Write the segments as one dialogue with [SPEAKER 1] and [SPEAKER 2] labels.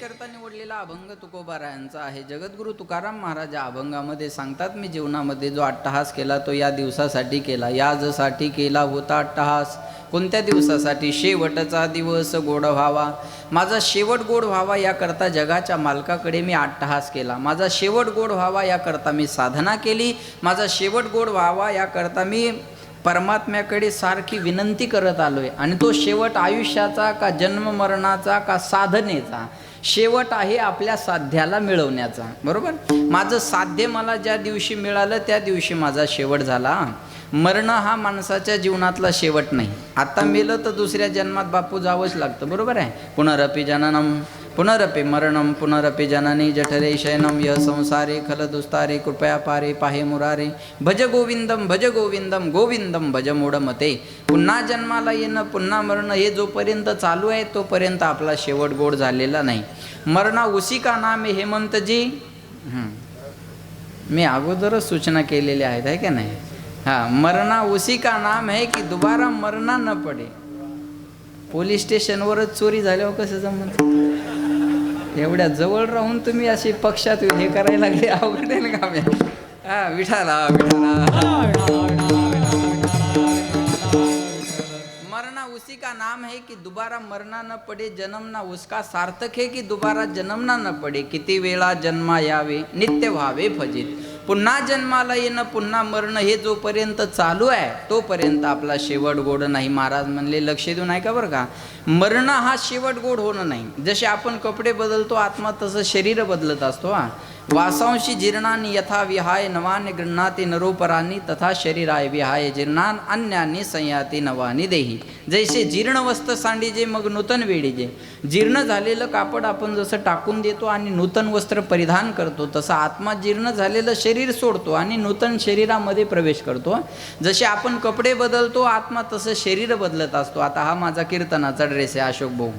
[SPEAKER 1] करता निवडलेला अभंग तुकोबारायांचा आहे. जगद्गुरु तुकाराम महाराज या अभंगामध्ये सांगतात, मी जीवनामध्ये जो अट्टहास केला तो या दिवसासाठी केला, याजसाठी केला होता अट्टहास. कोणत्या दिवसासाठी? शेवटचा दिवस गोड व्हावा, माझा शेवट गोड व्हावा याकरता जगाच्या मालकाकडे मी अट्टहास केला. माझा शेवट गोड व्हावा याकरता मी साधना केली. माझा शेवट गोड व्हावा याकरता मी परमात्म्याकडे सारखी विनंती करत आलोय. आणि तो शेवट आयुष्याचा का जन्म मरणाचा का साधनेचा? शेवट आहे आपल्या साध्याला मिळवण्याचा. बरोबर? माझं साध्य मला ज्या दिवशी मिळालं त्या दिवशी माझा शेवट झाला. मरण हा माणसाच्या जीवनातला शेवट नाही. आता मेलं तर दुसऱ्या जन्मात बापू जावंच लागतं. बरोबर आहे? पुनरपि जननम पुनरपि मरणम पुनरपि जननी जठरे शयनम यह संसारे खलदुस्तारे कृपया पारे पाहे मुरारे भज गोविंदम गोविंदम भज मूढमते. पुन्हा जन्माला येणं पुन्हा मरण हे जोपर्यंत चालू आहे तोपर्यंत आपला शेवट गोड झालेला नाही. मरणा उसी का नाम है हेमंतजी. मी अगोदरच सूचना केलेल्या आहेत आहे का नाही? हाँ, मरना उसी का नाम है कि दोबारा मरना न पडे. पोलीस स्टेशनवरच चोरी झाल्यावर कसं जमत? एवढ्या जवळ राहून तुम्ही अशी पक्षात हे करायला लागले, अवघड आहे ना काम. हा, विठाला मरना उसी का नाम है कि दोबारा मरना न पडे, जन्मना उसका सार्थक है कि दोबारा जन्मना न पडे. किती वेळा जन्मा यावे नित्य व्हावे फजित. पुन्हा जन्माला येणं पुन्हा मरण हे जोपर्यंत चालू आहे तोपर्यंत आपला शेवट गोड नाही. महाराज म्हणले, लक्ष देऊन ऐका बरं का, मरण हा शेवट गोड होणं नाही. जसे आपण कपडे बदलतो आत्मा तसं शरीर बदलत असतो. वासांशी जीर्णानी यथा विहाय नवाने गृह्णाती नरोपरानी तथा शरीराय विहाय जीर्णान अन्यानी संयाती नवानी देही. जैसे जीर्ण वस्त्र सांडीजे मग नूतन वेडीजे. जीर्ण झालेलं कापड आपण जसं टाकून देतो आणि नूतन वस्त्र परिधान करतो, तसं आत्मा जीर्ण झालेलं शरीर सोडतो आणि नूतन शरीरामध्ये प्रवेश करतो. जसे आपण कपडे बदलतो आत्मा तसं शरीर बदलत असतो. आता हा माझा कीर्तनाचा ड्रेस आहे अशोक भाऊ,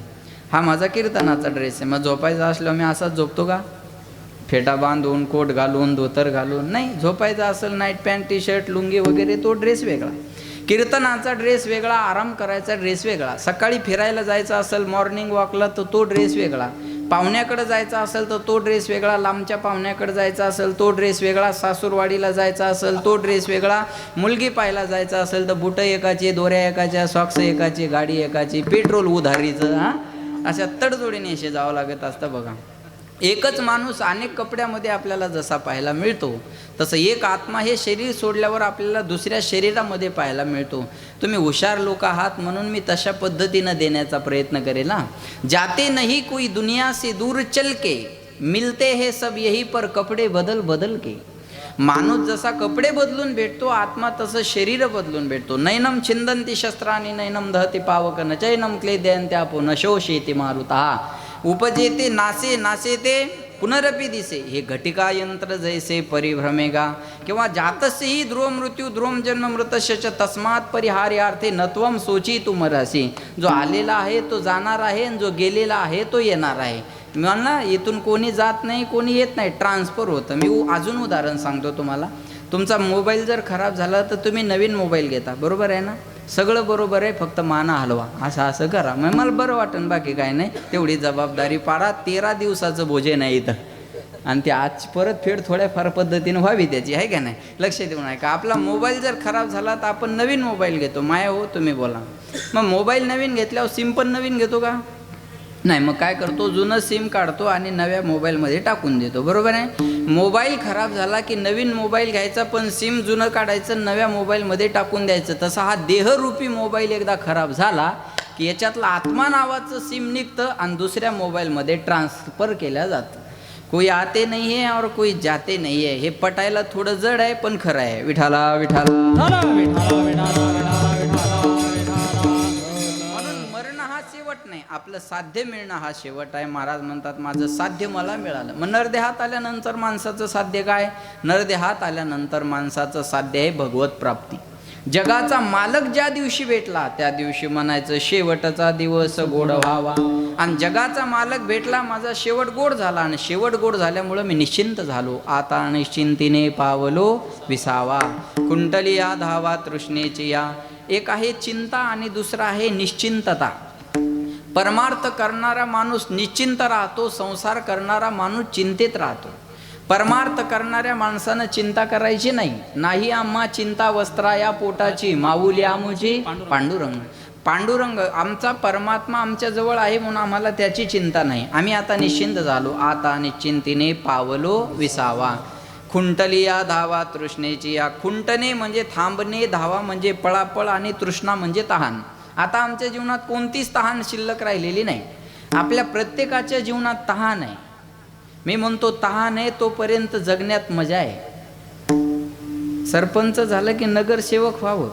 [SPEAKER 1] हा माझा कीर्तनाचा ड्रेस आहे. मग झोपायचं असल्यावर मी असाच झोपतो का? फेटा बांधून कोट घालून धोतर घालून नाही. झोपायचं असेल night pant T shirt lungi वगैरे तो ड्रेस वेगळा, कीर्तनाचा ड्रेस वेगळा, आराम करायचा ड्रेस वेगळा. सकाळी फिरायला जायचं असेल मॉर्निंग वॉकला तर तो ड्रेस वेगळा. पाहुण्याकडे जायचा असेल तर तो ड्रेस वेगळा. लांबच्या पाहुण्याकडे जायचा असेल तो ड्रेस वेगळा. सासूरवाडीला जायचा असेल तो ड्रेस वेगळा. मुलगी पाहायला जायचं असेल तर बुटं एकाची, दोऱ्या एकाच्या, सॉक्स एकाची, गाडी एकाची, पेट्रोल उधारीचं. हां, अशा तडजोडीने असे जावं लागत असतं. बघा, एकच माणूस अनेक कपड्यामध्ये आपल्याला जसा पाहायला मिळतो तसं एक आत्मा हे शरीर सोडल्यावर आपल्याला दुसऱ्या शरीरामध्ये पाहायला मिळतो. तुम्ही हुशार लोक आहात म्हणून मी तशा पद्धतीनं देण्याचा प्रयत्न करेल. जाते नहीं कोई दुनिया से दूर चल के, मिलते हैं सब यही पर कपडे बदल बदल के. माणूस जसा कपडे बदलून भेटतो आत्मा तसं शरीर बदलून भेटतो. नैनम छिंदंती शस्त्रांनी नैनम दहती पावक न चैनम क्लेदयंती आपो नशोषेती मारुता. उपजेते नासे नासे ते पुनरपि दिसे. हे घटिका यंत्र जैसे परिभ्रमेगा. किंवा जातस्यही ध्रुव मृत्यू ध्रुवम जन्म मृतश्च तस्मात परिहार्यार्थे नत्वम सोची तू मरासी. जो आलेला आहे तो जाणार आहे आणि जो गेलेला आहे तो येणार आहे. म्हणला इथून कोणी जात नाही कोणी येत नाही, ट्रान्सफर होतं. मी अजून उदाहरण सांगतो तुम्हाला. तुमचा मोबाईल जर खराब झाला तर तुम्ही नवीन मोबाईल घेता, बरोबर आहे ना? सगळं बरोबर आहे, फक्त माना हलवा, असं असं करा, मग मला बरं वाटन, बाकी काय नाही. तेवढी जबाबदारी पाडा. 13 दिवसाचं भोजन आहे इथं आणि ते आज परत फेड थोड्याफार पद्धतीने व्हावी त्याची, आहे का नाही? लक्ष देऊन आहे का? आपला मोबाईल जर खराब झाला तर आपण नवीन मोबाईल घेतो. माया हो, तुम्ही बोला. मग मोबाईल नवीन घेतल्यावर सिम पण नवीन घेतो का? नाही. मग काय करतो? जुनं सिम काढतो आणि नव्या मोबाईलमध्ये टाकून देतो, बरोबर आहे? मोबाईल खराब झाला की नवीन मोबाईल घ्यायचा, पण सिम जुनं काढायचं नव्या मोबाईलमध्ये टाकून द्यायचं. तसा हा देहरूपी मोबाईल एकदा खराब झाला की याच्यातलं आत्मा नावाचं सिम निघतं आणि दुसऱ्या मोबाईलमध्ये ट्रान्सफर केल्या जातं. कोई आते नाही आहे और कोई जाते नाही आहे. हे पटायला थोडं जड आहे पण खरं आहे. विठाला विठाला शेवट नाही, आपलं साध्य मिळणं हा शेवट आहे. महाराज म्हणतात माझं साध्य मला मिळालं. मग नरदेहात आल्यानंतर माणसाचं साध्य काय? नरदेहात आल्यानंतर माणसाचं साध्य आहे भगवत प्राप्ती. जगाचा मालक ज्या दिवशी भेटला त्या दिवशी म्हणायचं शेवटचा दिवस गोड व्हावा. आणि जगाचा मालक भेटला, माझा शेवट गोड झाला आणि शेवट गोड झाल्यामुळं मी निश्चिंत झालो. आता निश्चिंतीने पावलो विसावा. कुंडली या धावा तृष्णेची या. एक आहे चिंता आणि दुसरा आहे निश्चिंतता. परमार्थ करणारा माणूस निश्चिंत राहतो, संसार करणारा माणूस चिंतेत राहतो. परमार्थ करणाऱ्या माणसानं चिंता करायची नाही. नाही आम्हा चिंता वस्त्रा या पोटाची, माऊली आमुची पांडुरंग. पांडुरंग आमचा परमात्मा आमच्या जवळ आहे म्हणून आम्हाला त्याची चिंता नाही. आम्ही आता निश्चिंत झालो. आता निश्चिंतीने पावलो विसावा, खुंटली या धावा तृष्णेची. या खुंटणे म्हणजे थांबणे, धावा म्हणजे पळापळ, आणि तृष्णा म्हणजे तहान. आता आमच्या जीवनात कोणतीच तहान शिल्लक राहिलेली नाही. आपल्या प्रत्येकाच्या जीवनात तहान आहे. मी म्हणतो तहान आहे तोपर्यंत जगण्यात मजा आहे. सरपंच झालं की नगरसेवक व्हावं,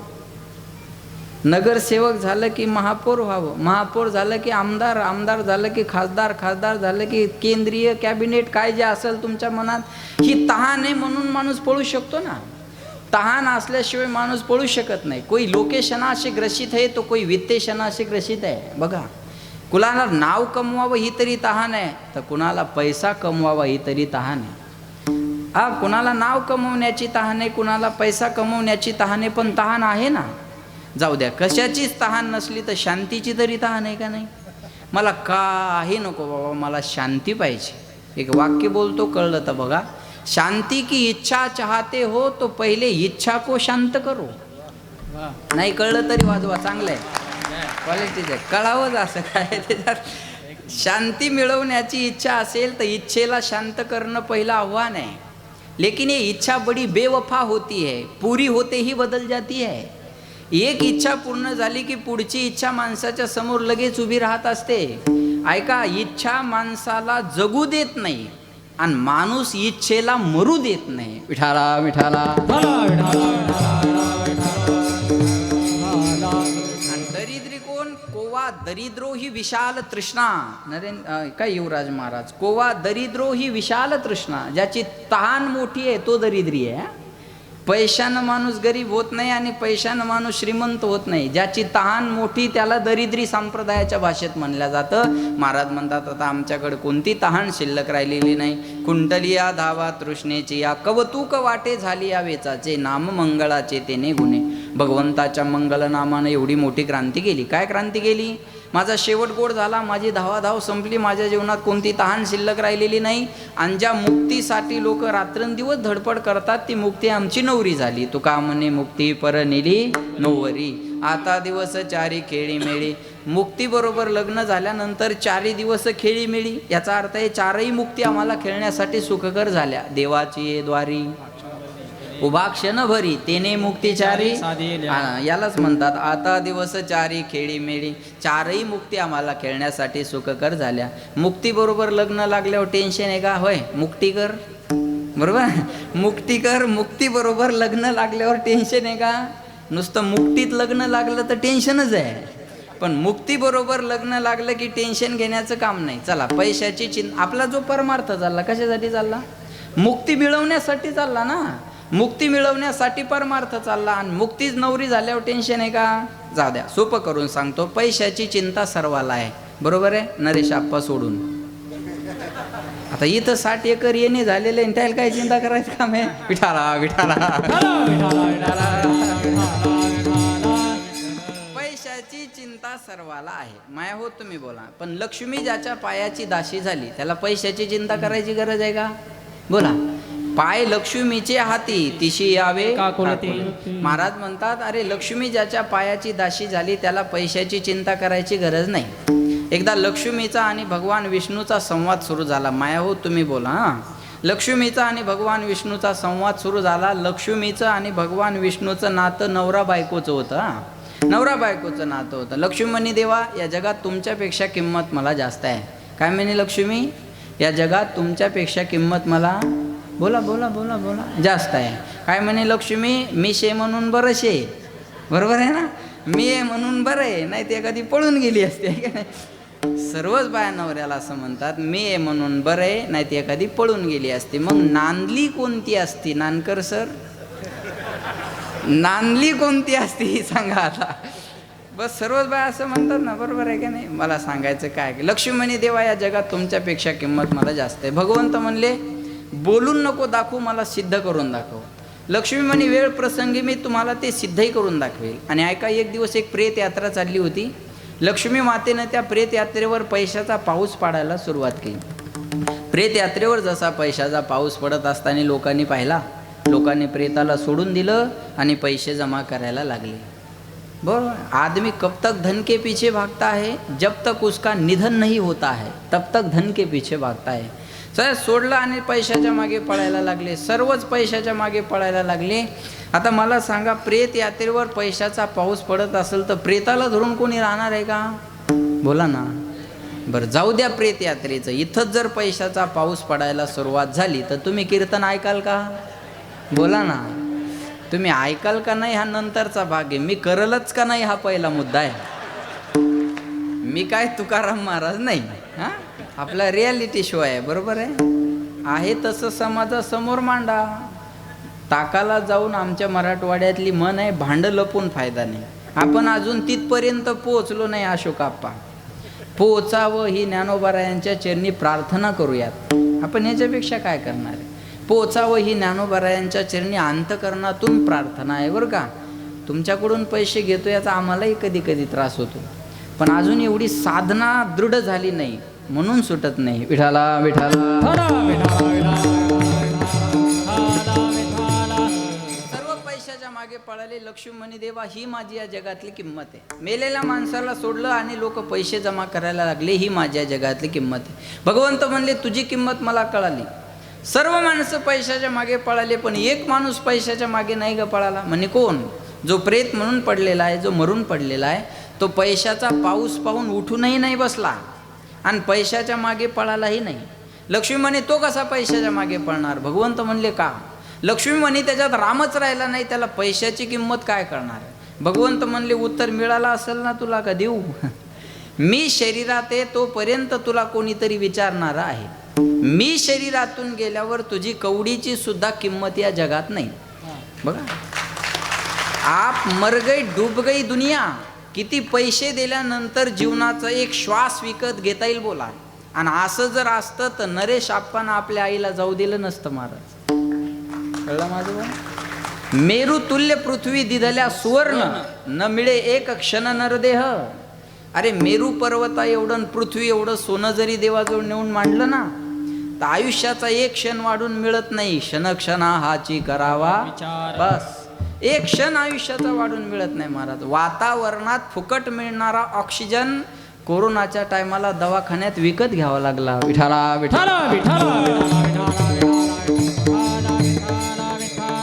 [SPEAKER 1] नगरसेवक झालं की महापौर व्हावं, महापौर झालं की आमदार, आमदार झालं की खासदार, खासदार झालं की केंद्रीय कॅबिनेट, काय जे असेल तुमच्या मनात. ही तहान आहे म्हणून माणूस पळू शकतो ना. तहान असल्याशिवाय माणूस पळू शकत नाही. कोई लोकेशना असे ग्रसित आहे, तो कोई वित्तेशना असे ग्रसित आहे. बघा, कुणाला नाव कमवावं ही तरी तहान आहे, तर कुणाला पैसा कमवावा ही तरी तहान आहे. कुणाला नाव कमवण्याची तहान आहे, कुणाला पैसा कमवण्याची तहान आहे, पण तहान आहे ना. जाऊ द्या, कशाचीच तहान नसली तर शांतीची तरी तहान आहे का नाही. मला काही नको बाबा, मला शांती पाहिजे. एक वाक्य बोलतो, कळलं तर बघा. शांती की इच्छा चाहते हो तो पहिले इच्छा को शांत करो. नाही कळलं तरी वाजवा, चांगलं आहे, क्वालिटीच आहे. कळावंच असं काय त्याच्यात. शांती मिळवण्याची इच्छा असेल तर इच्छेला शांत करणं पहिलं आव्हान आहे. लेकिन ये इच्छा बड़ी बेवफा होती है, पूरी होते ही बदल जाती है. एक इच्छा पूर्ण झाली की पुढची इच्छा माणसाच्या समोर लगेच उभी राहत असते. ऐका, इच्छा माणसाला जगू देत नाही आणि माणूस इच्छेला मरू देत नाही. विठाला विठाला. दरिद्री कोण? कोवा दरिद्रो ही विशाल तृष्णा. काय युवराज महाराज, कोवा दरिद्रो ही विशाल तृष्णा. ज्याची तहान मोठी आहे तो दरिद्री आहे. पैशानं माणूस गरीब होत नाही आणि पैशानं माणूस श्रीमंत होत नाही. ज्याची तहान मोठी त्याला दरिद्री संप्रदायाच्या भाषेत म्हणलं जातं. महाराज म्हणतात, आता आमच्याकडे कोणती तहान शिल्लक राहिलेली नाही. कुंटलिया धावा तृष्णेची, या कवतुक वाटे झाली या वेचाचे, नाम मंगळाचे तेने गुणे. भगवंताच्या मंगलनामानं एवढी मोठी क्रांती केली. काय क्रांती केली? माझा शेवट गोड झाला, माझी धावाधाव संपली, माझ्या जीवनात कोणती तहान शिल्लक राहिलेली नाही. आणि ज्या मुक्तीसाठी लोक रात्रंदिवस धडपड करतात ती मुक्ती आमची नवरी झाली. तुका म्हणे मुक्ती पर नेली नोवरी, आता दिवस चारी खेळी मेळी. मुक्तीबरोबर लग्न झाल्यानंतर 4 दिवस खेळी मेळी. याचा अर्थ आहे 4ही मुक्ती आम्हाला खेळण्यासाठी सुखकर झाल्या. देवाची द्वारी उभा क्षण भरी तेने मुक्तीचारी. यालाच म्हणतात आता दिवस 4 खेळी मेळी. 4ही मुक्ती आम्हाला खेळण्यासाठी सुखकर झाल्या. मुक्तीबरोबर लग्न लागल्यावर टेन्शन आहे का? होय, मुक्तीकर बरोबर, मुक्तीकर. मुक्तीबरोबर लग्न लागल्यावर टेन्शन आहे का? नुसतं मुक्तीत लग्न लागलं तर टेन्शनच आहे, पण मुक्तीबरोबर लग्न लागलं की टेन्शन घेण्याचं काम नाही. चला, पैशाची चिंता. आपला जो परमार्थ चालला कशासाठी चालला? मुक्ती मिळवण्यासाठी चालला ना. मुक्ती मिळवण्यासाठी परमार्थ चालला आणि मुक्तीच नवरी झाल्यावर टेन्शन आहे का? जाऊ द्या, सोपं करून सांगतो. पैशाची चिंता सर्वाला आहे, बरोबर आहे, नरेश आप्पा सोडून. आता इथं 60 एकर येणे झालेले आहे, त्याला काय चिंता करायचं काम आहे? विठाला विठाला. पैशाची चिंता सर्वाला आहे. माया हो, तुम्ही बोला. पण लक्ष्मी ज्याच्या पायाची दाशी झाली त्याला पैशाची चिंता करायची गरज आहे का? बोला. पाय लक्ष्मीचे हाती तिशी यावे काकुळती. महाराज म्हणतात, अरे लक्ष्मी ज्याच्या पायाची दाशी झाली त्याला पैशाची चिंता करायची गरज नाही. एकदा लक्ष्मीचा आणि भगवान विष्णूचा संवाद सुरू झाला. माया हो, तुम्ही बोला. लक्ष्मीचा आणि भगवान विष्णूचा संवाद सुरू झाला. लक्ष्मीचं आणि भगवान विष्णूचं नातं नवरा बायकोचं होतं. नवरा बायकोचं नातं होतं. लक्ष्मी म्हणे, देवा या जगात तुमच्यापेक्षा किंमत मला जास्त आहे. काय म्हणे लक्ष्मी? या जगात तुमच्यापेक्षा किंमत मला, बोला बोला बोला बोला, जास्त आहे. काय म्हणे लक्ष्मी? मी शे म्हणून बरं शे, बरोबर आहे ना. मी आहे म्हणून बरं आहे, नाही ते कधी पळून गेली असते. सर्वच बाया नवऱ्याला असं म्हणतात, मी आहे म्हणून बरं आहे, नाही ते एखादी पळून गेली असते. मग नांदली कोणती असती? नानकर सर, नांदली कोणती असती सांगा आता. बस सर्वच बाया असं म्हणतात ना, बरोबर आहे का नाही? मला सांगायचं काय? लक्ष्मी म्हणे, देवा या जगात तुमच्यापेक्षा किंमत मला जास्त आहे. भगवंत म्हणले, बोलून नको दाखवू, मला सिद्ध करून दाखव. लक्ष्मी म्हणे, वेळ प्रसंगी मी तुम्हाला ते सिद्धही करून दाखवेल. आणि ऐका, एक दिवस एक प्रेत यात्रा चालली होती. लक्ष्मी मातेनं त्या प्रेत यात्रेवर पैशाचा पाऊस पाडायला सुरुवात केली. प्रेत यात्रेवर जसा पैशाचा पाऊस पडत असताना लोकांनी पाहिला, लोकांनी प्रेताला सोडून दिलं आणि पैसे जमा करायला लागले. बरोबर, आदमी कब तक धन के पीछे भागता है, जब तक उसका निधन नहीं होता है तब तक धन के पीछे भागता है. सर सोडलं आणि पैशाच्या मागे पळायला लागले, सर्वच पैशाच्या मागे पळायला लागले. आता मला सांगा, प्रेत यात्रेवर पैशाचा पाऊस पडत असेल तर प्रेताला धरून कोणी राहणार आहे का? बोला ना. बरं जाऊ द्या प्रेत यात्रेचं, इथंच जर पैशाचा पाऊस पडायला सुरुवात झाली तर तुम्ही कीर्तन ऐकाल का? बोला ना. तुम्ही ऐकाल का नाही हा नंतरचा भाग आहे. मी करलच का नाही हा पहिला मुद्दा आहे. मी काय तुकाराम महाराज नाही. हां, आपला रियालिटी शो आहे. बरोबर आहे तसं समाजासमोर मांडा. ताकाला जाऊन आमच्या मराठवाड्यातली म्हण आहे, भांड लपून फायदा नाही. आपण अजून तिथपर्यंत पोहोचलो नाही. अशोकाप्पा पोहोचावं ही ज्ञानोबारायांच्या चरणी प्रार्थना करूयात. आपण याच्यापेक्षा काय करणार आहे? पोहोचावं ही ज्ञानोबारायांच्या चरणी अंतकरणातून प्रार्थना आहे. बरं का, तुमच्याकडून पैसे घेतो याचा आम्हालाही कधी कधी त्रास होतो, पण अजून एवढी साधना दृढ झाली नाही म्हणून सुटत नाही. विठाला विठाला. सर्व पैशाच्या मागे पळाले. लक्ष्मी म्हणे, देवा ही माझी या जगातली किंमत आहे. मेलेल्या माणसाला सोडलं आणि लोक पैसे जमा करायला लागले, ही माझ्या जगातली किंमत आहे. भगवंत म्हणले, तुझी किंमत मला कळाली. सर्व माणसं पैशाच्या मागे पळाले, पण एक माणूस पैशाच्या मागे नाही ग पळाला. म्हणे कोण? जो प्रेत म्हणून पडलेला आहे, जो मरून पडलेला आहे, तो पैशाचा पाऊस पाहून उठूनही नाही बसला आणि पैशाच्या मागे पळालाही नाही. लक्ष्मी म्हणे, तो कसा पैशाच्या मागे पळणार? भगवंत म्हणले, का? लक्ष्मी म्हणे, त्याच्यात रामच राहिला नाही, त्याला पैशाची किंमत काय करणार? भगवंत म्हणले, उत्तर मिळाला असेल ना तुला का देऊ? मी शरीरात आहे तोपर्यंत तुला कोणीतरी विचारणार आहे. मी शरीरातून गेल्यावर तुझी कवडीची सुद्धा किंमत या जगात नाही. बघा, आप मर गई डूब गई दुनिया. किती पैसे दिल्यानंतर जीवनाचा एक श्वास विकत घेता येईल बोला. आणि असं जर असतं तर नरेश आप्पांना आपल्या आईला जाऊ दिलं नसतं महाराज. कळलं माझं? मेरू तुल्य पृथ्वी दिधल्या सुवर्ण, न मिळे एक क्षण नरदेह. अरे मेरू पर्वता एवढं पृथ्वी एवढं सोनं जरी देवाजवळ नेऊन मांडलं ना तर आयुष्याचा एक क्षण वाढून मिळत नाही. क्षणक्षणा हाची करावा बस. एक क्षण आयुष्याचा वाढून मिळत नाही महाराज. वातावरणात फुकट मिळणारा ऑक्सिजन कोरोनाच्या टायमाला दवाखान्यात विकत घ्यावा लागला. विठाला विठाला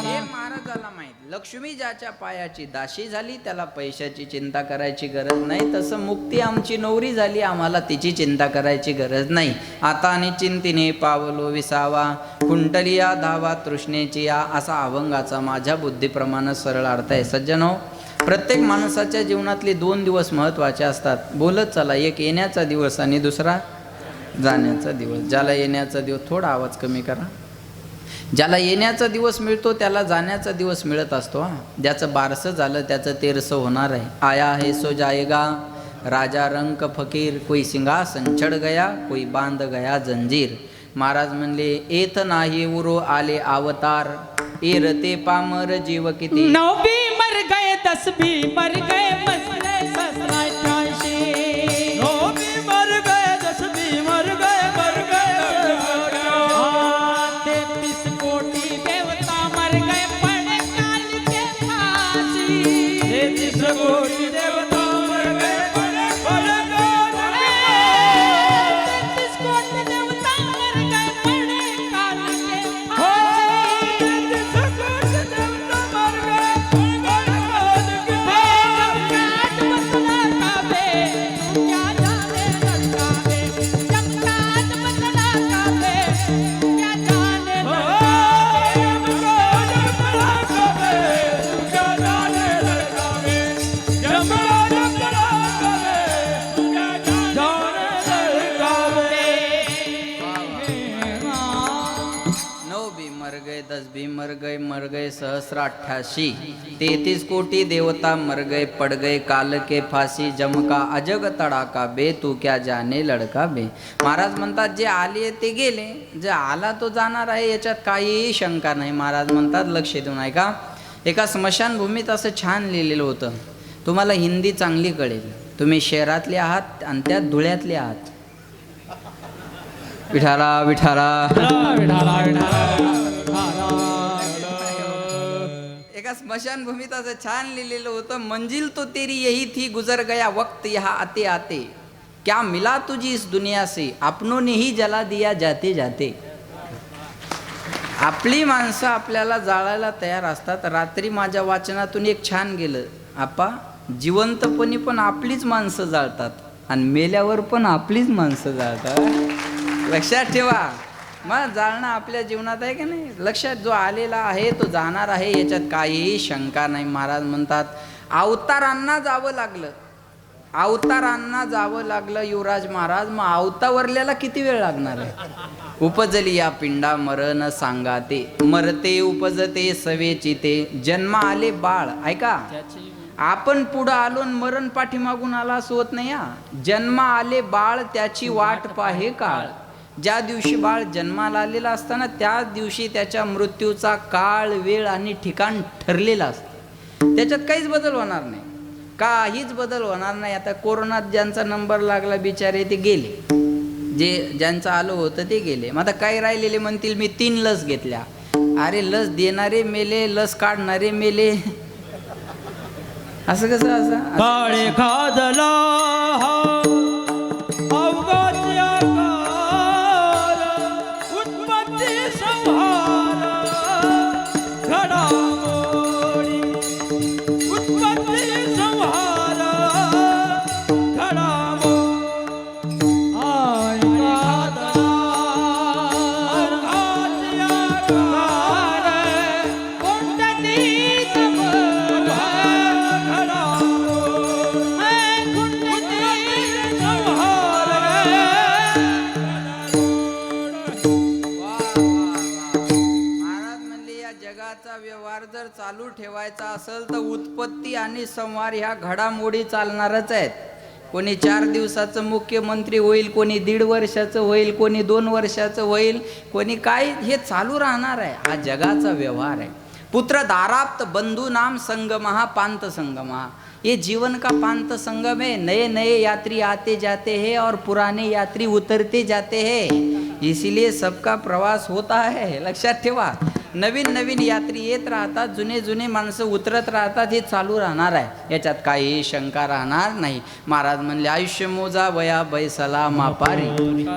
[SPEAKER 1] हे महाराजाला माहित. लक्ष्मी ज्याच्या पायाची दाशी झाली त्याला पैशाची चिंता करायची गरज नाही. तसं मुक्ती आमची नवरी झाली, आम्हाला तिची चिंता करायची गरज नाही. आता आणि चिंतीने पावलो विसावा, कुंटलिया धावा तृष्णेची या, असा अभंगाचा माझ्या बुद्धीप्रमाणे सरळ अर्थ आहे. सज्जनो, प्रत्येक माणसाच्या जीवनातले 2 दिवस महत्त्वाचे असतात. बोलत चला, एक येण्याचा दिवस आणि दुसरा जाण्याचा दिवस. ज्याला येण्याचा दिवस, थोडा आवाज कमी करा. ज्याला येण्याचा दिवस मिळतो त्याला जाण्याचा दिवस मिळत असतो. ज्याचं बारसं झालं त्याचं तेरसं होणार आहे. आया है सो जाएगा, राजा रंक फकीर, कोई सिंहासन चढ गया, कोई बांध गया जंजीर. महाराज म्हणले, येत नाही उरो आले अवतार, एरते पामर जीव किती.
[SPEAKER 2] 9 भी मर गए, 10 भी मर गए, मसले ससरा काशी. 9 भी मर गए, 10 भी मर गए, मर गए. 33 कोटी देवता मर गए, पड़े काल के फांसी. 33 कोटी देवता मर गए, पड़े काल के फांसी. 33 कोटी देवता मर गए, पड़े काल के फांसी. 33 कोटी देवता मर गए, पड़े काल के फांसी. जमकात बदला काबे, तू क्या जाने लड़का बे. जमकात बदला काबे, तू क्या जाने
[SPEAKER 1] मर गए सहस्र 88. 33 कोटी देवता मर गए, पड़ गए काल के फाशी. जमका अजग तडाका बे, तू क्या जाने लडका बे. महाराज म्हणतात, जे आले ते गेले, जे आला तो जाणार आहे, याच्यात काहीही शंका नाही. महाराज म्हणतात, लक्ष देऊन ऐका. एका स्मशानभूमीत असं छान लिहिलेलं होतं, तुम्हाला हिंदी चांगली कळेल. तुम्ही शहरातले आहात आणि त्यात धुळ्यातले आहात. विठाला विठाला. एका स्मशानभूमीत असं छान लिहिलेलं होतं, मंजिल तो तेरी यही थी, गुजर गया वक्त यहाँ आते आते, क्या मिला तुझी इस दुनिया से, अपनों ने ही जला दिया जाते जाते. आपली माणसं आपल्याला जाळायला तयार असतात. रात्री माझ्या वाचनातून एक छान गेलं, आपा जिवंतपणी पण आपलीच माणसं जाळतात आणि मेल्यावर पण आपलीच माणसं जाळतात. लक्षात ठेवा. मग जाळणं आपल्या जीवनात आहे की नाही. लक्षात, जो आलेला आहे तो जाणार आहे, याच्यात काहीही शंका नाही. महाराज म्हणतात अवतारांना जावं लागलं, अवतारांना जावं लागलं युवराज महाराज. मग अवतावरल्याला किती वेळ लागणार आहे. उपजली या पिंडा मरण सांगाते, मरते उपजते सवेची ते, जन्म आले बाळ. ऐका, आपण पुढं आलो आणि मरण पाठीमागून आला असं होत नाही. जन्म आले बाळ त्याची वाट पाहे काळ. ज्या दिवशी बाळ जन्माला आलेला असताना त्याच दिवशी त्याच्या मृत्यूचा काळ, वेळ आणि ठिकाण ठरलेलं असतं. त्याच्यात काहीच बदल होणार नाही, काहीच बदल होणार नाही. आता कोरोनात ज्यांचा नंबर लागला बिचारे ते गेले, ज्यांचं आलं होतं ते गेले. मग आता काही राहिलेले म्हणतील मी 3 लस घेतल्या. अरे लस देणारे मेले, लस काढणारे मेले. असं कसं असं
[SPEAKER 2] काळे खादला अवघाची आकार, उत्पत्ती संहार घडामोडी, उत्पत्ती संहार घडामोडी.
[SPEAKER 1] व्यवहार जर चालू ठेवायचा असेल तर उत्पत्ती आणि संहार ह्या घडामोडी चालणारच आहेत. कोणी 4 दिवसाचं मुख्यमंत्री होईल, कोणी 1.5 वर्षाचं होईल, कोणी 2 वर्षाचं होईल, कोणी काय, हे चालू राहणार आहे. हा जगाचा व्यवहार आहे. पुत्र दाराप्त बंधू नाम संगमहा पांत संगमहा. ये जीवन का पांत संगम है. नए नए यात्री आते जाते हैं और पुराने यात्री उतरते जाते हैं, इसीलिए सबका प्रवास होता है. लक्षात ठेवा. नवीन नवीन यात्री येत राहतात, जुने जुने माणसं उतरत राहतात. हे चालू राहणार आहे, याच्यात काही शंका राहणार नाही. महाराज म्हणले आयुष्य मोजा वया बैसला मापारी,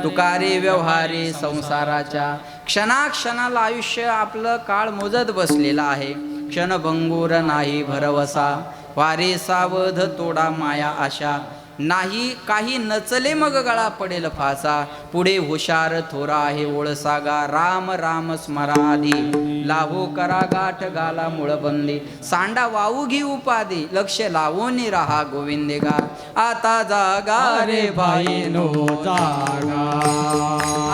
[SPEAKER 1] तुकारे व्यवहारे संसाराच्या. क्षणाक्षणाला आयुष्य आपलं काळ मोजत बसलेला आहे. क्षणभंगूर नाही भरवसा, वारे सावध तोडा माया आशा. नाही काही नचले मग गळा पडेल फासा, पुढे हुशार थोरा आहे ओळसागा. राम राम स्मराधी लावो करा गाठ घाला मुळबंदी. सांडा वाहू घी उपाधी, लक्ष लावून राहा गोविंदेगा. आता जागा रे
[SPEAKER 2] बाईनो जागा,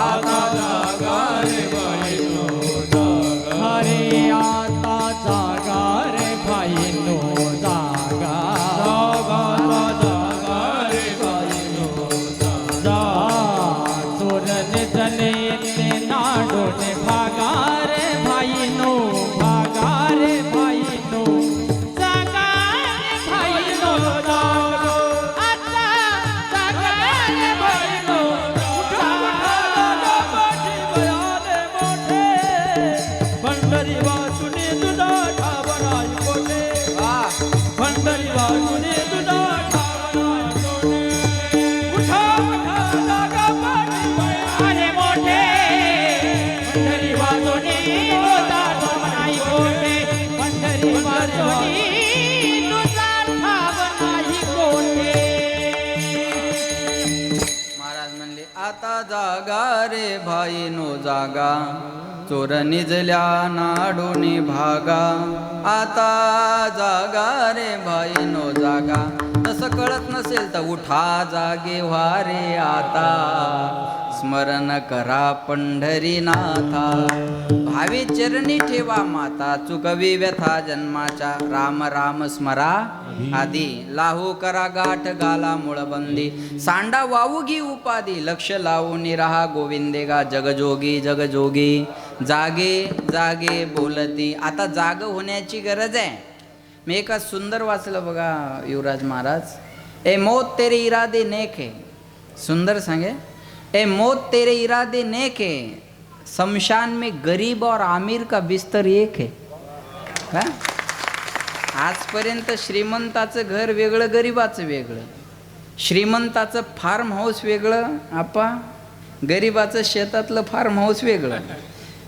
[SPEAKER 2] आता जागा रे बाईनो जागा. अरे आता जागा रे बाईनो जागा, जागा जागा रे बाईनो जागा. चोरन जने नाडोने भागा रे बाईनो, भागा रे बाईनो जागा रे बाईनो जागा. आता जागा रे बाईनो जागा. बयाने मोठे पंढरी वाचुनी तुझा ठावराय कोठे, पंढरी वाचुनी तुझा ठावराय कोठे. उठा उठा जागा पाठी बयाने मोठे, पंढरी वाचुनी तुझा ठावराय कोठे, पंढरी वाचुनी तुझा ठावराय कोठे.
[SPEAKER 1] महाराज म्हणले आता जागा रे भाईनो जागा, चोर निजल्या नाडोनी भागा. आता जागा रे भाईनो जागा. तसं कळत नसेल तर उठा जागे व्हा रे आता, स्मरण करा पंढरीनाथा. भावे चरणी ठेवा माता, चुकवी व्यथा जन्माच्या. राम राम स्मरा आधी, लाहो करा गाठ घाला मुळबंदी. सांडा वाहू घी उपाधी, लक्ष लावून राहा गोविंदेगा. जगजोगी जगजोगी जागे जागे बोलती. आता जाग होण्याची गरज आहे. मी एका सुंदर वाचलं बघा युवराज महाराज. ए मौत तेरे इरादे नेक है, सुंदर सांगे, ए मौत तेरे इरादे नेक है, शमशान में गरीब और आमिर का बिस्तर एक है. हा? आजपर्यंत श्रीमंताचं घर वेगळं, गरीबाचं वेगळं, श्रीमंताचं फार्म हाऊस वेगळं, आपा गरीबाचं शेतातलं फार्म हाऊस वेगळं,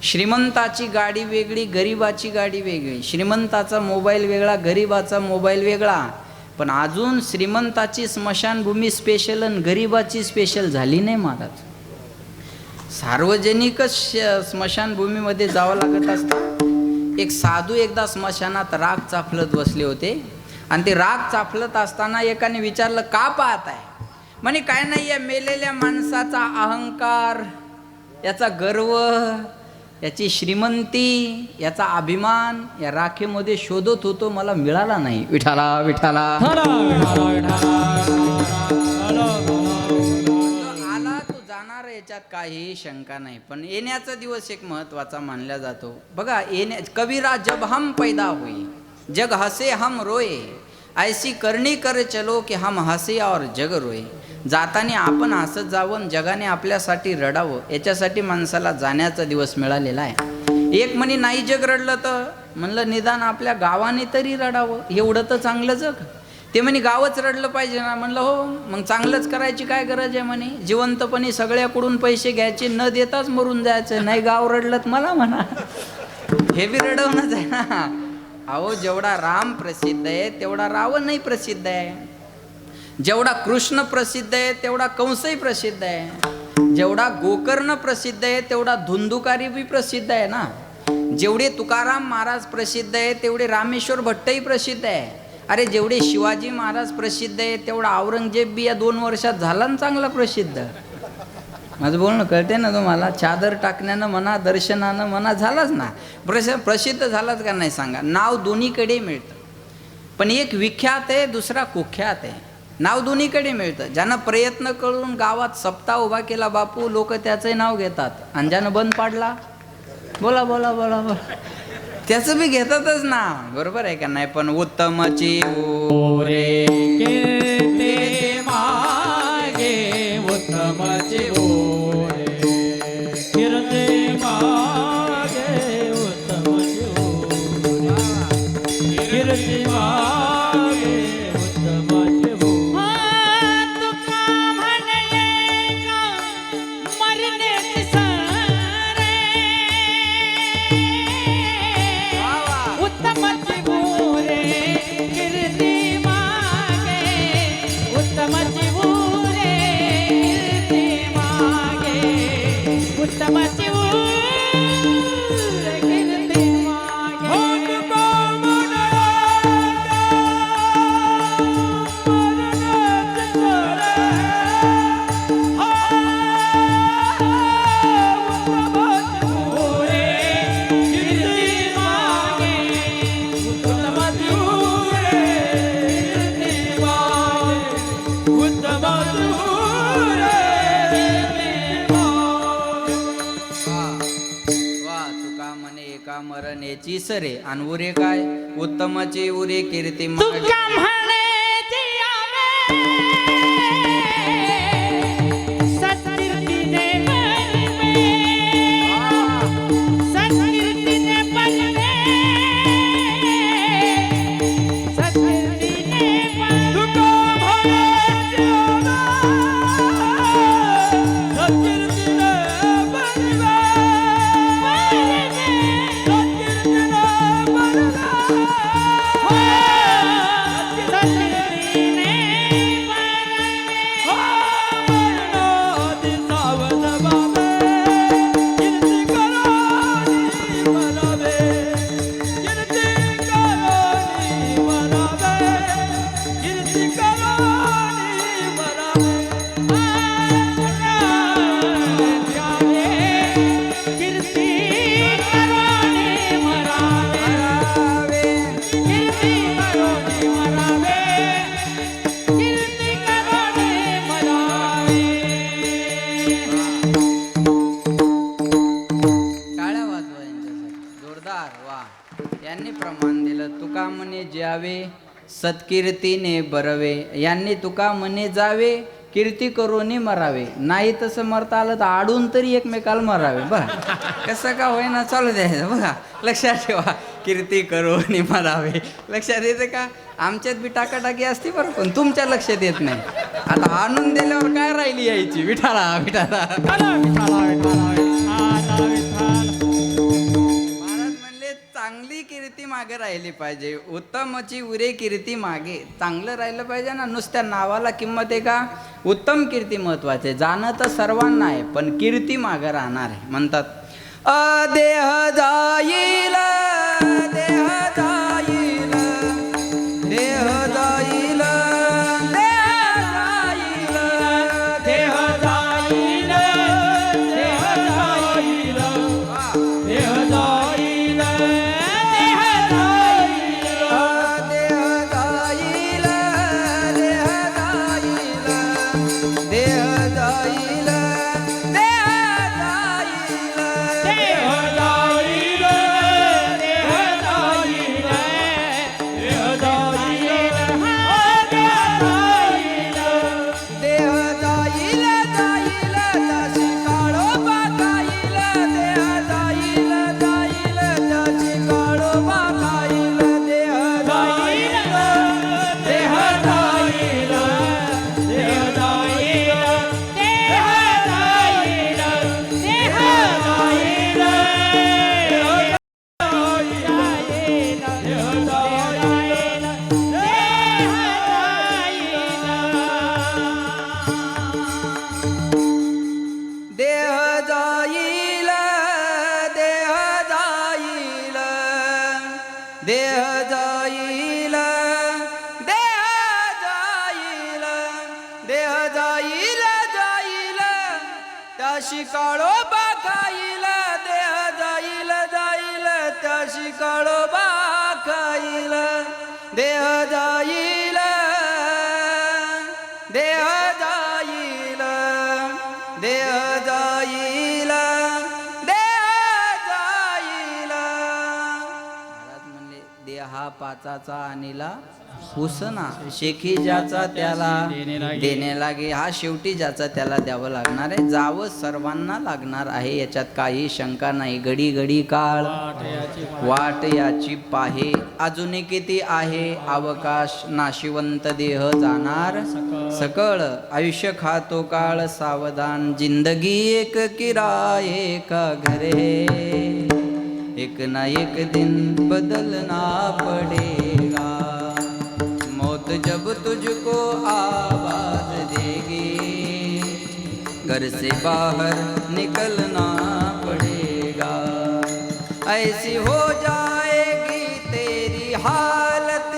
[SPEAKER 1] श्रीमंताची गाडी वेगळी, गरीबाची गाडी वेगळी, श्रीमंताचा मोबाईल वेगळा, गरीबाचा मोबाईल वेगळा. पण अजून श्रीमंताची स्मशानभूमी स्पेशल आणि गरीबाची स्पेशल झाली नाही महाराज. सार्वजनिकच स्मशानभूमीमध्ये जावं लागत असतं. एक साधू एकदा स्मशानात राग चाफलत बसले होते आणि ते राग चाफलत असताना एकाने विचारलं, का पाहत आहे? म्हणे काय नाही, या मेलेल्या माणसाचा अहंकार, याचा गर्व, याची श्रीमंती, याचा अभिमान या राखेमध्ये शोधत होतो, मला मिळाला नाही. विठाला विठाला आला तो जाणार, याच्यात काही शंका नाही. पण येण्याचा दिवस एक महत्वाचा मानला जातो बघा. कबीरा जब हम पैदा हुए जग हसे हम रोए, ऐसी करणी कर चलो की हम हसे और जग रोए. जाताना आपण हसत जावं, जगाने आपल्यासाठी रडावं, याच्यासाठी माणसाला जाण्याचा दिवस मिळालेला आहे. एक म्हणे नाही जग रडलं तर, म्हणलं निदान आपल्या गावाने तरी रडावं, एवढं तर चांगलं जग. ते म्हणे गावच रडलं पाहिजे ना. म्हणलं हो, मग चांगलंच करायची काय गरज आहे म्हणे. जिवंतपणी सगळ्याकडून पैसे घ्यायचे, न देताच मरून जायचं. नाही गाव रडलं मला म्हणा, हे बी रडवणंच आहे ना. अहो, जेवढा राम प्रसिद्ध आहे तेवढा रावणही प्रसिद्ध आहे, जेवढा कृष्ण प्रसिद्ध आहे तेवढा कंसही प्रसिद्ध आहे, जेवढा गोकर्ण प्रसिद्ध आहे तेवढा धुंदुकारी बी प्रसिद्ध आहे ना. जेवढे तुकाराम महाराज प्रसिद्ध आहे तेवढे रामेश्वर भट्टही प्रसिद्ध आहे. अरे जेवढे शिवाजी महाराज प्रसिद्ध आहे तेवढा औरंगजेब बी या 2 वर्षात झाला ना चांगला प्रसिद्ध. माझं बोलणं कळते ना तुम्हाला. चादर टाकण्यानं म्हणा, दर्शनानं म्हणा, झालाच ना प्रसिद्ध झालाच का नाही सांगा. नाव दोन्हीकडे मिळतं, पण एक विख्यात आहे, दुसरा कुख्यात आहे. नाव दोन्हीकडे मिळतं. ज्यानं प्रयत्न करून गावात सप्ताह उभा केला बापू, लोक त्याचंही नाव घेतात. आणि ज्यानं बंद पाडला, बोला बोला बोला बोला, त्याचं बी घेतातच ना. बरोबर आहे का नाही. पण उत्तमची ओरे
[SPEAKER 2] कीर्ती मागे, उत्तमाचे ओरे कीर्ती मागे, उत्तमाचे ओरे कीर्ती मागे, उत्तमाचे ओरे. तुका म्हणले का मरणे सारे, उत्तमाचे ओरे कीर्ती मागे, उत्तमाचे ओरे कीर्ती मागे, उत्तमाचे ओरे कीर्ती मागे. हो तुका म्हणले
[SPEAKER 1] मरण्याची सरे आणि उरे काय, उत्तमाचे उरे कीर्ती मागे.
[SPEAKER 2] तुका म्हणायचे आवे, सत्कीर्तीने बनवे, सत्कीर्तीने बनवे, सत्कीर्तीने बनवे. तुका म्हणायचे आवे, सत्कीर्तीने बनवे, सत्कीर्तीने बनवे.
[SPEAKER 1] सत्कीर्तीने बरवे, यांनी तुका म्हणे जावे, कीर्ती करून मरावे. नाही तसं मरता आलं तर आडून तरी एकमेकाला मरावे. बघा कसं का होईना चालू द्यायचं. बघा लक्षात ठेवा, कीर्ती करून मरावे. लक्षात येते का? आमच्यात बी टाकाटाकी असते बरं, पण तुमच्या लक्षात येत नाही. आता आणून दिल्यावर काय राहिली यायची? विठाला विठाला. महाराज म्हणले चांगली कीर्ती मागे राहिली पाहिजे. उत्तमची उरे कीर्ती मागे. चांगलं राहिलं पाहिजे ना. नुसत्या नावाला किंमत आहे का? उत्तम कीर्ती महत्वाचे. जाणं तर सर्वांना आहे, पण कीर्ती मागे राहणार आहे. म्हणतात देह जाईल, देह जाईल, देह जाईल, देह जाईल, देह जाईल, देह जाईल, देह जाईल, देह जाईल, देह जाईल, त्याशी काळोबा खाईल. देह जाईल, जाईल, त्याशी काळोबा खाईल. देह जाईल, देह जाईल, देह जाईल, देह जाईल. महाराज म्हणले देहा पाचाचा आणिला हुसना, शेखी ज्याचा त्याला देणे लागे. हा शेवटी ज्याचा त्याला द्यावं लागणार आहे. जावं सर्वांना लागणार आहे, याच्यात काही शंका नाही. घडी घडी काळ वाट याची पाहे. अजून किती आहे अवकाश, नाशिवंत देह जाणार सकळ. आयुष्य खातो काळ सावधान, जिंदगी एक किराये का घरे. एक ना एक दिन बदलना पडेगा. मौत जब तुझको आवाज देगी, घर से बाहर निकलना पड़ेगा. ऐसी हो जाएगी तेरी हालत,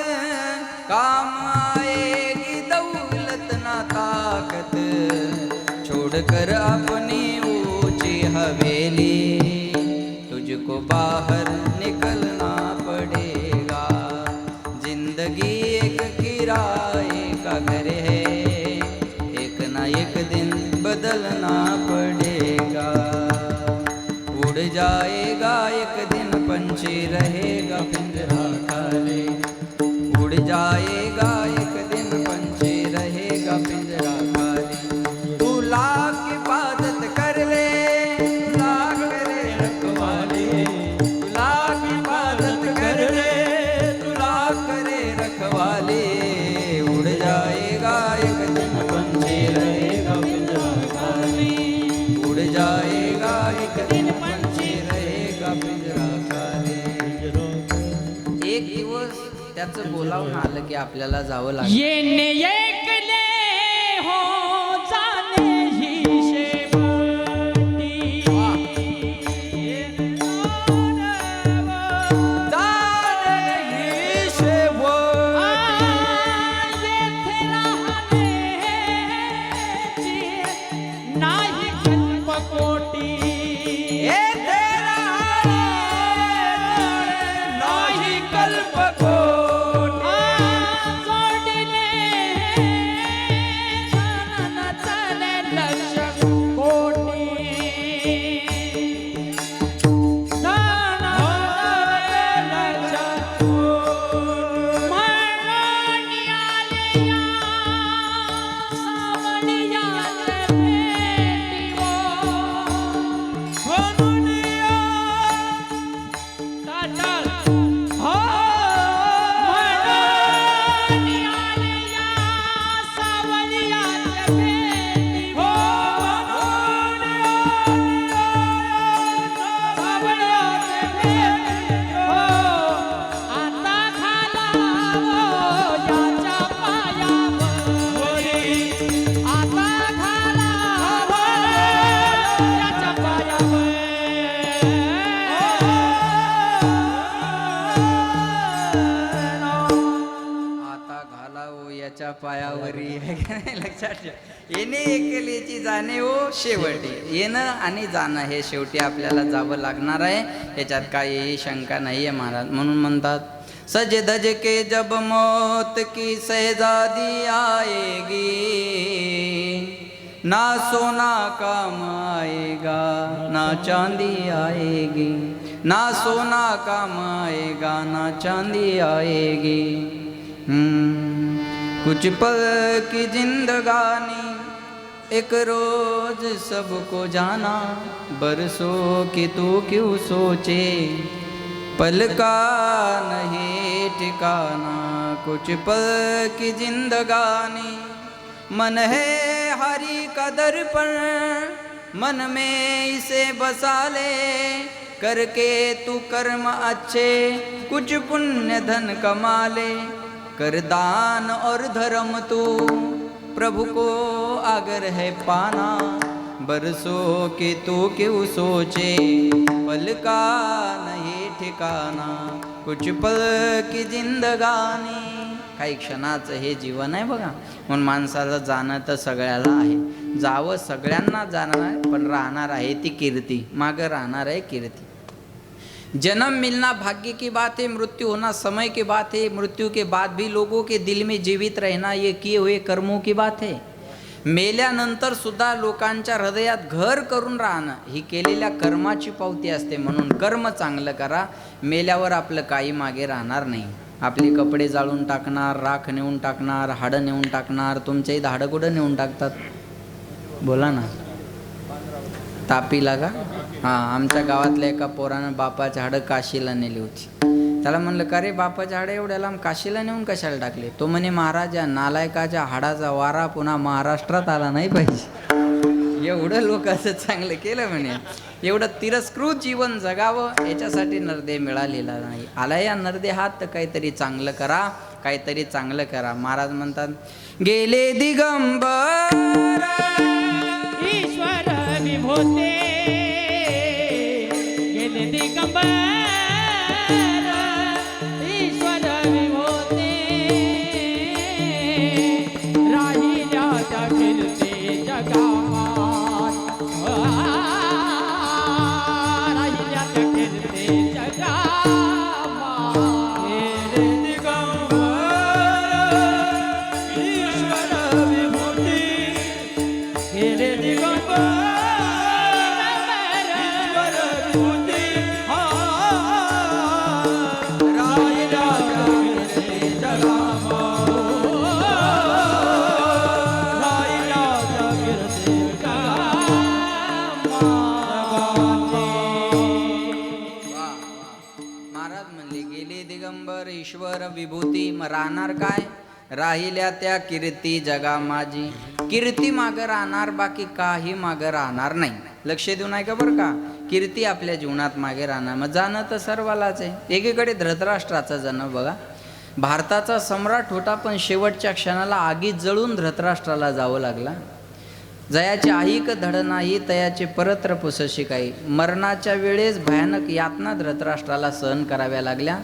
[SPEAKER 1] काम आएगी दौलत ना ताकत. छोड़कर अपनी ऊंची हवेली, तुझको बाहर निकलना पड़ेगा. जिंदगी एक किराए का घर है, एक ना एक दिन बदलना पड़ेगा. उड़ जाएगा एक दिन पंछी रहेगा पिंजरा खाली. उड़ जाएगा एक दिन पंछी रहेगा पिंजरा खाली. तू लाख इबादत कर ले, लाख करे रखवाली. तू लाख इबादत कर ले, तू लाख करे रखवाली. उड़ जाएगा एक दिन पंछी रहेगा पिंजरा खाली. उड़ जाएगा एक दिन पंछी रहेगा पिंजरा खाली. एक दिवस त्याचं बोलावून आलं की आपल्याला जावं लागेल.
[SPEAKER 2] येणे एकले हो जाणे ही शेवटी.
[SPEAKER 1] जाणे ही शेवटी.
[SPEAKER 2] येथे राहण्याची नाही कल्पकोटी.
[SPEAKER 1] येथे नाही कल्पकोटी.
[SPEAKER 2] जोडले
[SPEAKER 1] लक्षात ठेव, येणे एकेलेची जाणे हो शेवटी. येणं आणि जाणं हे शेवटी आपल्याला जावं लागणार आहे, याच्यात काहीही शंका नाही आहे महाराज. म्हणून म्हणतात, सज धज के जब मौत की सहजादी आएगी, ना सोना काम आएगा ना चांदी आएगी, ना सोना काम आएगा ना चांदी आएगी. कुछ पल की जिंदगानी एक रोज सबको जाना, बरसों की तू क्यों सोचे, पल का नहीं ठिकाना. कुछ पल की जिंदगानी मन है हरि का दर्पण, मन में इसे बसा ले, करके तू कर्म अच्छे कुछ पुण्य धन कमा ले. कर दान और धर्म तू प्रभु को अगर है पाना, बरसों की तू क्यों सोचे, पल का नहीं ठिकाना. कुछ पल की जिंदगानी, काही क्षणाचं हे जीवन आहे बघा. म्हणून माणसाचं जाणं तर सगळ्याला आहे, जावं सगळ्यांना जाणार आहे, पण राहणार आहे ती कीर्ती, मागं राहणार आहे कीर्ती. जन्म मिलना भाग्य की बात है, मृत्यू होना समय की बात है. मृत्यू के बाद भी लोगों के दिल में जीवित रहना ये किए हुए कर्मों की बात है. मेल्यानंतर सुद्धा लोकांच्या हृदयात घर करून राहणं ही केलेल्या कर्माची पावती असते. म्हणून कर्म चांगलं करा, मेल्यावर आपलं काही मागे राहणार नाही. आपले कपडे जाळून टाकणार, राख नेऊन टाकणार, हाडं नेऊन टाकणार. तुमच्या इथं हाडं कुठं नेऊन टाकतात बोला ना, तापीला का? हां, आमच्या गावातल्या एका पोरानं बापाची हाडं काशीला नेली होती. त्याला म्हणलं, का रे बापाच्या हाडं एवढ्या लांब काशीला नेऊन कशाला टाकले? तो म्हणे, महाराज या नालायकाच्या हाडाचा वारा पुन्हा महाराष्ट्रात आला नाही पाहिजे. एवढं लोकांचं चांगलं केलं म्हणे, एवढं तिरस्कृत जीवन जगावं याच्यासाठी नरदेह मिळालेला नाही. आला या नरदेहात तर काहीतरी चांगलं करा, काहीतरी चांगलं करा. महाराज म्हणतात, गेले दिगंबर
[SPEAKER 2] ईश्वर विभूते, गेले दिगंबर ईश्वर विभूते, राहिल्या त्या फिरते जगात, राहिल्या त्या फिरते जगात. गेले दिगंबर ईश्वर विभूते, गेले दिगंबर
[SPEAKER 1] ईश्वर विभूती. मग राहणार काय? राहिल्या त्या कीर्ती जगा माझी. कीर्ती मागं राहणार, बाकी काही मागं राहणार नाही. लक्ष देऊ नाही का बरं का? कीर्ती आपल्या जीवनात मागे राहणार. मग जाणं तर सर्वालाच आहे. एकीकडे धृतराष्ट्राचा जन्म बघा, भारताचा सम्राट होता, पण शेवटच्या क्षणाला आगीत जळून धृतराष्ट्राला जावं लागला. जयाचे ऐक धड नाही, तयाचे परत्र पुसशी काही. मरणाच्या वेळेस भयानक यातना धृतराष्ट्राला सहन कराव्या लागल्या.